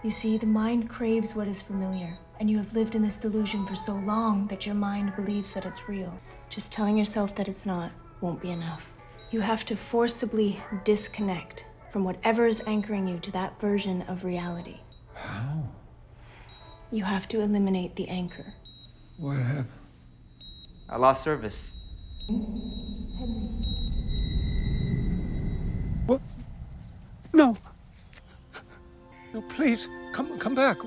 You see, the mind craves what is familiar, and you have lived in this delusion for so long that your mind believes that it's real. Just telling yourself that it's not won't be enough. You have to forcibly disconnect from whatever is anchoring you to that version of reality. How? You have to eliminate the anchor. What happened? I lost service. What? No. No, please, come back.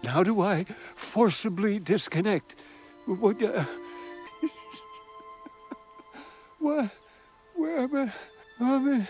How do I forcibly disconnect? What? Where am I?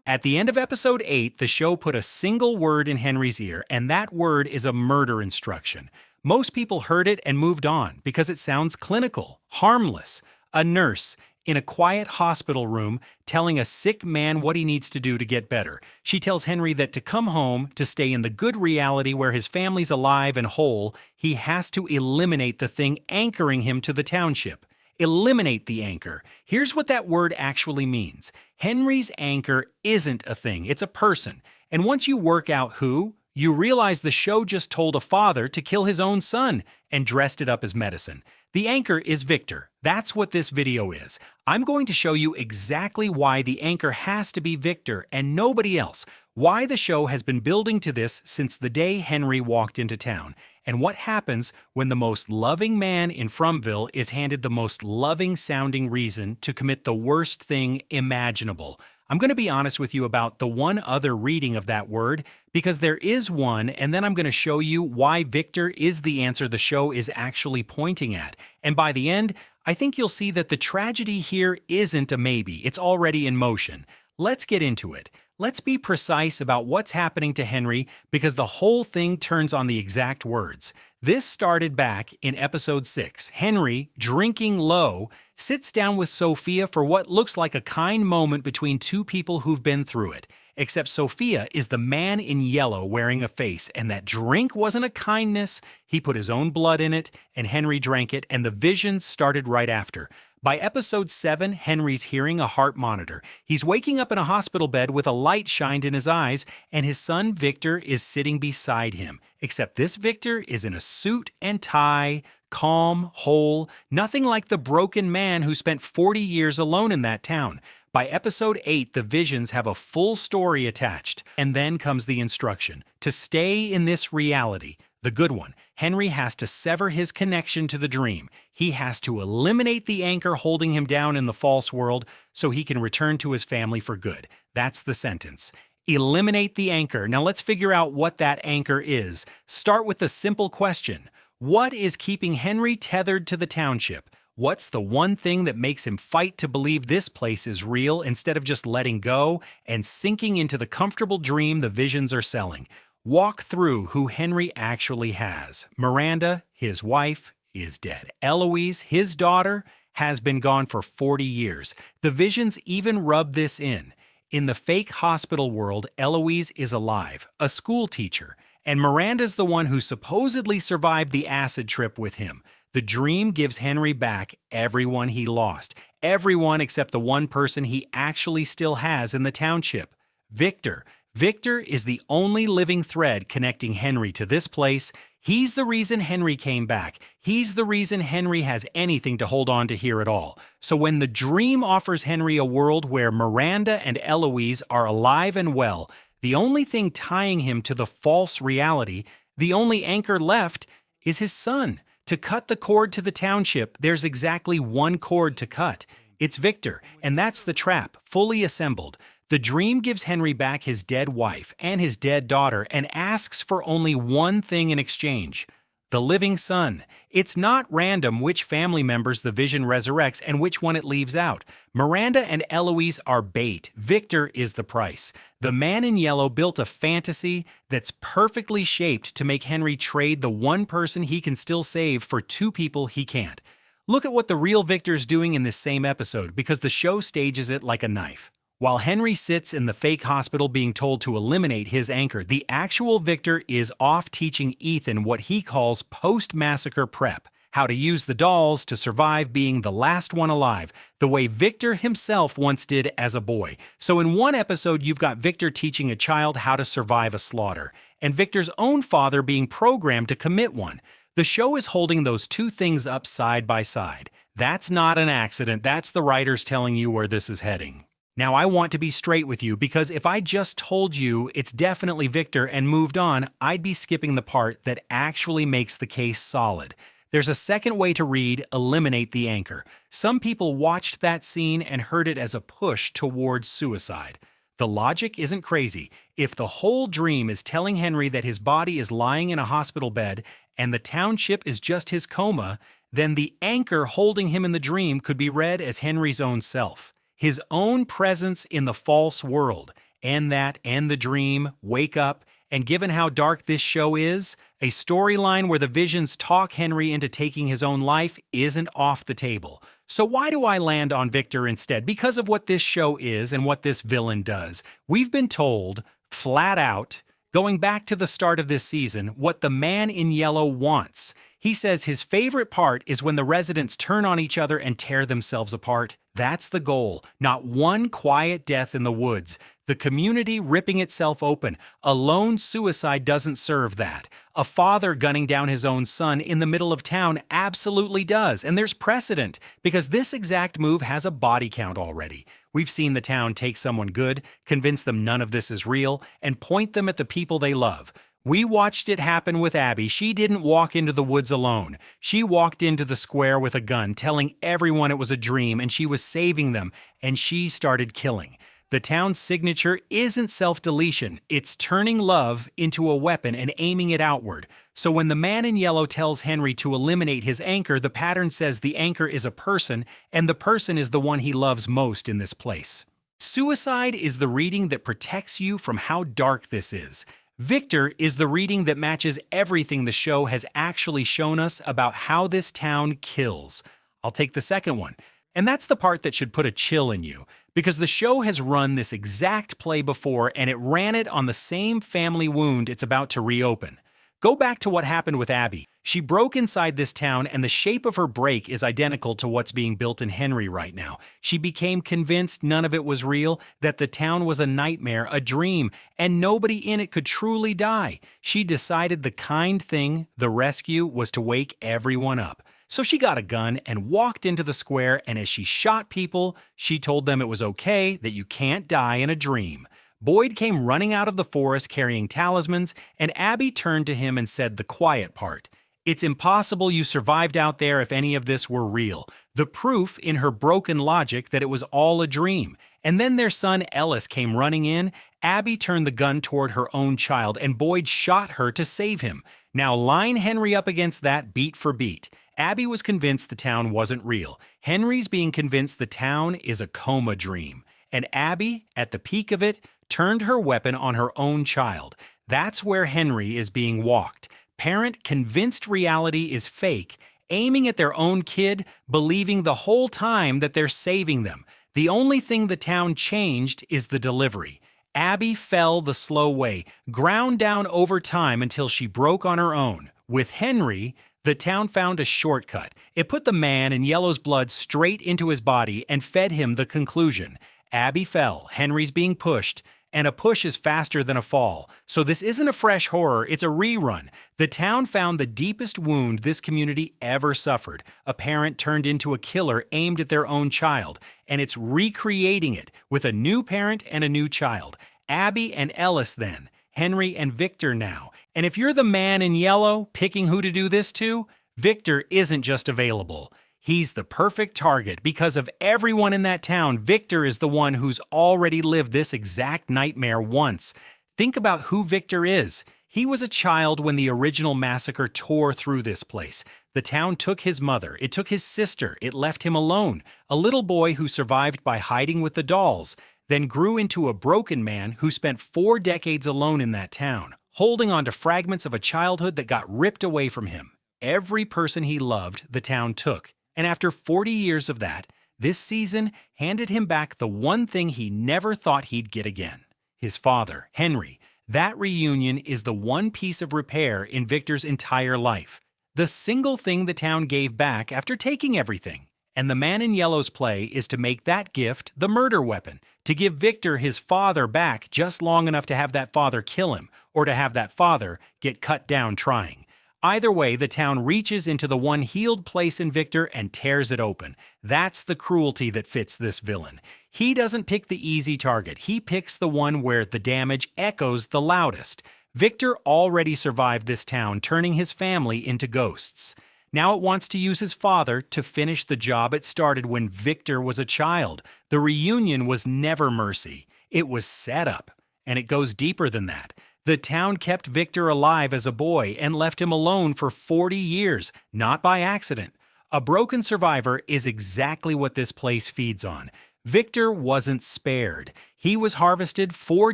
At the end of episode 8, the show put a single word in Henry's ear, and that word is a murder instruction. Most people heard it and moved on because it sounds clinical, harmless. A nurse in a quiet hospital room telling a sick man what he needs to do to get better. She tells Henry that to come home, to stay in the good reality where his family's alive and whole, he has to eliminate the thing anchoring him to the township. Eliminate the anchor. Here's what that word actually means. Henry's anchor isn't a thing, it's a person. And once you work out who, you realize the show just told a father to kill his own son and dressed it up as medicine. The anchor is Victor. That's what this video is. I'm going to show you exactly why the anchor has to be Victor and nobody else, why the show has been building to this since the day Henry walked into town, and what happens when the most loving man in Fromville is handed the most loving-sounding reason to commit the worst thing imaginable. I'm going to be honest with you about the one other reading of that word, because there is one, and then I'm going to show you why Victor is the answer the show is actually pointing at. And by the end, I think you'll see that the tragedy here isn't a maybe, it's already in motion. Let's get into it. Let's be precise about what's happening to Henry, because the whole thing turns on the exact words. This started back in episode 6. Henry, drinking low, sits down with Sophia for what looks like a kind moment between two people who've been through it. Except Sophia is the man in yellow wearing a face, and that drink wasn't a kindness. He put his own blood in it, and Henry drank it, and the visions started right after. By episode 7, Henry's hearing a heart monitor. He's waking up in a hospital bed with a light shined in his eyes, and his son Victor is sitting beside him. Except this Victor is in a suit and tie, calm, whole, nothing like the broken man who spent 40 years alone in that town. By episode 8, the visions have a full story attached. And then comes the instruction. To stay in this reality, the good one, Henry has to sever his connection to the dream. He has to eliminate the anchor holding him down in the false world so he can return to his family for good. That's the sentence. Eliminate the anchor. Now let's figure out what that anchor is. Start with the simple question. What is keeping Henry tethered to the township? What's the one thing that makes him fight to believe this place is real instead of just letting go and sinking into the comfortable dream the visions are selling? Walk through who Henry actually has. Miranda, his wife, is dead. Eloise, his daughter, has been gone for 40 years. The visions even rub this in. In the fake hospital world, Eloise is alive, a school teacher, and Miranda's the one who supposedly survived the acid trip with him. The dream gives Henry back everyone he lost, everyone except the one person he actually still has in the township, Victor. Victor is the only living thread connecting Henry to this place. He's the reason Henry came back. He's the reason Henry has anything to hold on to here at all. So when the dream offers Henry a world where Miranda and Eloise are alive and well, the only thing tying him to the false reality, the only anchor left, is his son. To cut the cord to the township, there's exactly one cord to cut. It's Victor, and that's the trap, fully assembled. The dream gives Henry back his dead wife and his dead daughter and asks for only one thing in exchange: the living son. It's not random which family members the vision resurrects and which one it leaves out. Miranda and Eloise are bait. Victor is the price. The man in yellow built a fantasy that's perfectly shaped to make Henry trade the one person he can still save for two people he can't. Look at what the real Victor's doing in this same episode, because the show stages it like a knife. While Henry sits in the fake hospital being told to eliminate his anchor, the actual Victor is off teaching Ethan what he calls post-massacre prep, how to use the dolls to survive being the last one alive, the way Victor himself once did as a boy. So in one episode, you've got Victor teaching a child how to survive a slaughter, and Victor's own father being programmed to commit one. The show is holding those two things up side by side. That's not an accident. That's the writers telling you where this is heading. Now, I want to be straight with you, because if I just told you it's definitely Victor and moved on, I'd be skipping the part that actually makes the case solid. There's a second way to read eliminate the anchor. Some people watched that scene and heard it as a push towards suicide. The logic isn't crazy. If the whole dream is telling Henry that his body is lying in a hospital bed and the township is just his coma, then the anchor holding him in the dream could be read as Henry's own self. His own presence in the false world, and that and the dream wake up, and given how dark this show is, a storyline where the visions talk Henry into taking his own life isn't off the table. So why do I land on Victor instead? Because of what this show is and what this villain does. We've been told, flat out, going back to the start of this season, what the man in yellow wants. He says his favorite part is when the residents turn on each other and tear themselves apart. That's the goal. Not one quiet death in the woods. The community ripping itself open. A lone suicide doesn't serve that. A father gunning down his own son in the middle of town absolutely does. And there's precedent, because this exact move has a body count already. We've seen the town take someone good, convince them none of this is real, and point them at the people they love. We watched it happen with Abby. She didn't walk into the woods alone. She walked into the square with a gun, telling everyone it was a dream and she was saving them, and she started killing. The town's signature isn't self-deletion. It's turning love into a weapon and aiming it outward. So when the man in yellow tells Henry to eliminate his anchor, the pattern says the anchor is a person, and the person is the one he loves most in this place. Suicide is the reading that protects you from how dark this is. Victor is the reading that matches everything the show has actually shown us about how this town kills. I'll take the second one. And that's the part that should put a chill in you, because the show has run this exact play before, and it ran it on the same family wound it's about to reopen. Go back to what happened with Abby. She broke inside this town, and the shape of her break is identical to what's being built in Henry right now. She became convinced none of it was real, that the town was a nightmare, a dream, and nobody in it could truly die. She decided the kind thing, the rescue, was to wake everyone up. So she got a gun and walked into the square, and as she shot people, she told them it was okay, that you can't die in a dream. Boyd came running out of the forest carrying talismans, and Abby turned to him and said the quiet part. It's impossible you survived out there if any of this were real. The proof in her broken logic that it was all a dream. And then their son Ellis came running in. Abby turned the gun toward her own child, and Boyd shot her to save him. Now line Henry up against that beat for beat. Abby was convinced the town wasn't real. Henry's being convinced the town is a coma dream. And Abby, at the peak of it, turned her weapon on her own child. That's where Henry is being walked. Parent convinced reality is fake, aiming at their own kid, believing the whole time that they're saving them. The only thing the town changed is the delivery. Abby fell the slow way, ground down over time until she broke on her own. With Henry, the town found a shortcut. It put the man in yellow's blood straight into his body and fed him the conclusion. Abby fell, Henry's being pushed, and a push is faster than a fall. So this isn't a fresh horror, it's a rerun. The town found the deepest wound this community ever suffered. A parent turned into a killer aimed at their own child, and it's recreating it with a new parent and a new child. Abby and Ellis then, Henry and Victor now. And if you're the man in yellow picking who to do this to, Victor isn't just available. He's the perfect target because of everyone in that town. Victor is the one who's already lived this exact nightmare once. Think about who Victor is. He was a child when the original massacre tore through this place. The town took his mother, it took his sister, it left him alone. A little boy who survived by hiding with the dolls, then grew into a broken man who spent 4 decades alone in that town, holding on to fragments of a childhood that got ripped away from him. Every person he loved, the town took. And after 40 years of that, this season handed him back the one thing he never thought he'd get again. His father, Henry. That reunion is the one piece of repair in Victor's entire life. the single thing the town gave back after taking everything. And the man in yellow's play is to make that gift the murder weapon, to give Victor his father back just long enough to have that father kill him, or to have that father get cut down trying. Either way, the town reaches into the one healed place in Victor and tears it open. That's the cruelty that fits this villain. He doesn't pick the easy target. He picks the one where the damage echoes the loudest. Victor already survived this town, turning his family into ghosts. Now it wants to use his father to finish the job it started when Victor was a child. The reunion was never mercy. It was set up. And it goes deeper than that. The town kept Victor alive as a boy and left him alone for 40 years, not by accident. A broken survivor is exactly what this place feeds on. Victor wasn't spared. He was harvested, 4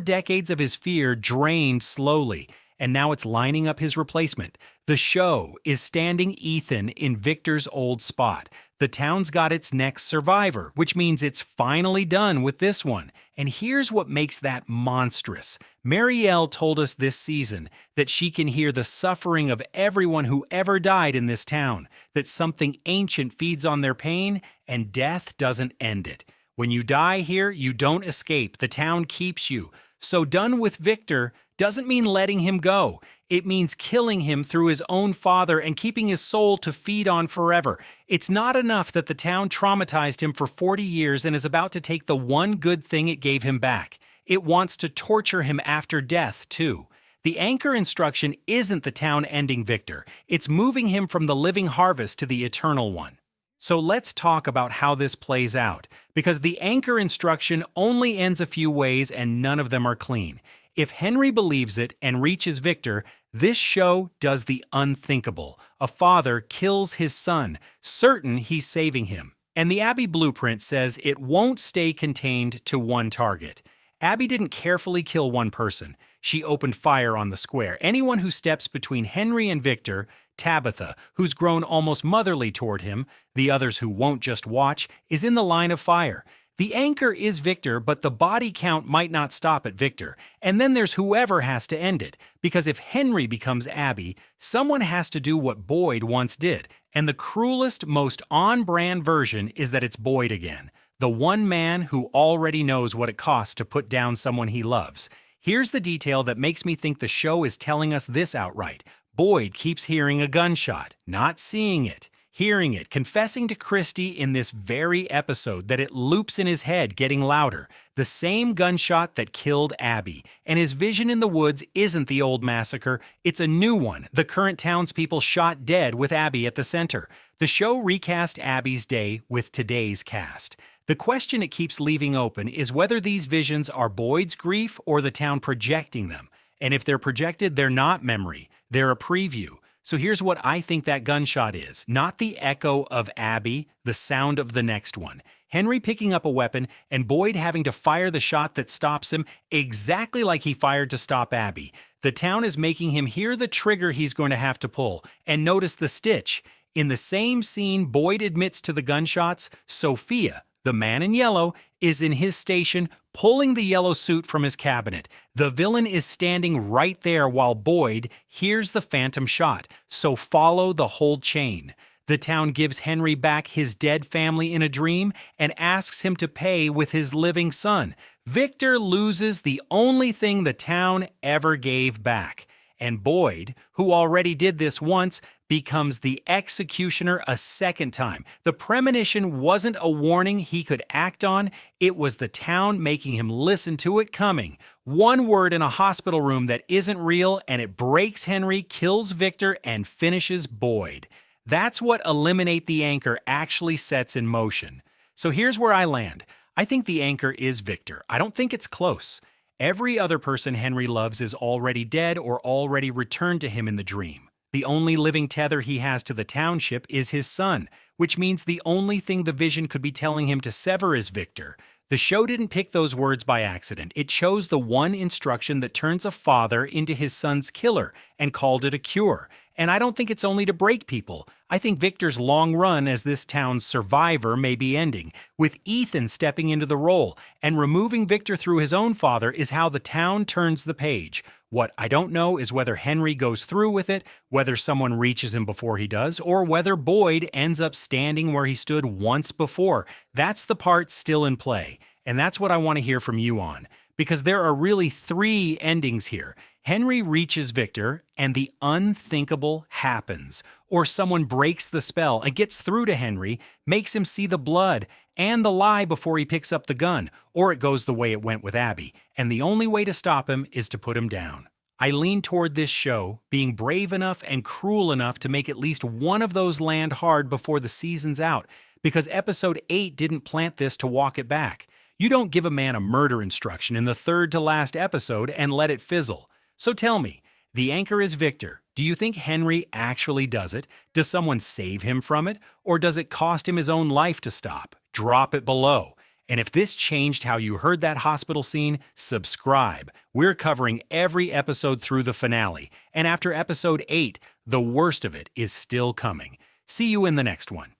decades of his fear drained slowly, and now it's lining up his replacement. The show is standing Ethan in Victor's old spot. The town's got its next survivor, which means it's finally done with this one. And here's what makes that monstrous. Marielle told us this season that she can hear the suffering of everyone who ever died in this town, that something ancient feeds on their pain, and death doesn't end it. When you die here, you don't escape. The town keeps you. So done with Victor doesn't mean letting him go. It means killing him through his own father and keeping his soul to feed on forever. It's not enough that the town traumatized him for 40 years and is about to take the one good thing it gave him back. It wants to torture him after death, too. The anchor instruction isn't the town ending Victor. It's moving him from the living harvest to the eternal one. So let's talk about how this plays out, because the anchor instruction only ends a few ways and none of them are clean. If Henry believes it and reaches Victor, this show does the unthinkable. A father kills his son, certain he's saving him. And the Abby blueprint says it won't stay contained to one target. Abby didn't carefully kill one person. She opened fire on the square. Anyone who steps between Henry and Victor, Tabitha, who's grown almost motherly toward him, the others who won't just watch, is in the line of fire. The anchor is Victor, but the body count might not stop at Victor. And then there's whoever has to end it. Because if Henry becomes Abby, someone has to do what Boyd once did. And the cruelest, most on-brand version is that it's Boyd again. The one man who already knows what it costs to put down someone he loves. Here's the detail that makes me think the show is telling us this outright. Boyd keeps hearing a gunshot, not seeing it. Hearing it, confessing to Christy in this very episode that it loops in his head, getting louder. The same gunshot that killed Abby. And his vision in the woods isn't the old massacre, it's a new one. The current townspeople shot dead with Abby at the center. The show recast Abby's day with today's cast. The question it keeps leaving open is whether these visions are Boyd's grief or the town projecting them. And if they're projected, they're not memory, they're a preview. So here's what I think that gunshot is. Not the echo of Abby, the sound of the next one. Henry picking up a weapon and Boyd having to fire the shot that stops him exactly like he fired to stop Abby. The town is making him hear the trigger he's going to have to pull. And notice the stitch. In the same scene Boyd admits to the gunshots, Sophia, the man in yellow, is in his station pulling the yellow suit from his cabinet. The villain is standing right there while Boyd hears the phantom shot, so follow the whole chain. The town gives Henry back his dead family in a dream and asks him to pay with his living son. Victor loses the only thing the town ever gave back. And Boyd, who already did this once, becomes the executioner a second time. The premonition wasn't a warning he could act on, it was the town making him listen to it coming. One word in a hospital room that isn't real and it breaks Henry, kills Victor, and finishes Boyd. That's what Eliminate the Anchor actually sets in motion. So here's where I land. I think the anchor is Victor. I don't think it's close. Every other person Henry loves is already dead or already returned to him in the dream. The only living tether he has to the township is his son, which means the only thing the vision could be telling him to sever is Victor. The show didn't pick those words by accident. It chose the one instruction that turns a father into his son's killer and called it a cure. And I don't think it's only to break people. I think Victor's long run as this town's survivor may be ending, with Ethan stepping into the role, and removing Victor through his own father is how the town turns the page. What I don't know is whether Henry goes through with it, whether someone reaches him before he does, or whether Boyd ends up standing where he stood once before. That's the part still in play, and that's what I want to hear from you on. Because there are really 3 endings here. Henry reaches Victor, and the unthinkable happens. Or someone breaks the spell and gets through to Henry, makes him see the blood and the lie before he picks up the gun. Or it goes the way it went with Abby, and the only way to stop him is to put him down. I lean toward this show being brave enough and cruel enough to make at least one of those land hard before the season's out, because episode 8 didn't plant this to walk it back. You don't give a man a murder instruction in the 3rd to last episode and let it fizzle. So tell me, the anchor is Victor. Do you think Henry actually does it? Does someone save him from it? Or does it cost him his own life to stop? Drop it below. And if this changed how you heard that hospital scene, subscribe. We're covering every episode through the finale. And after episode 8, the worst of it is still coming. See you in the next one.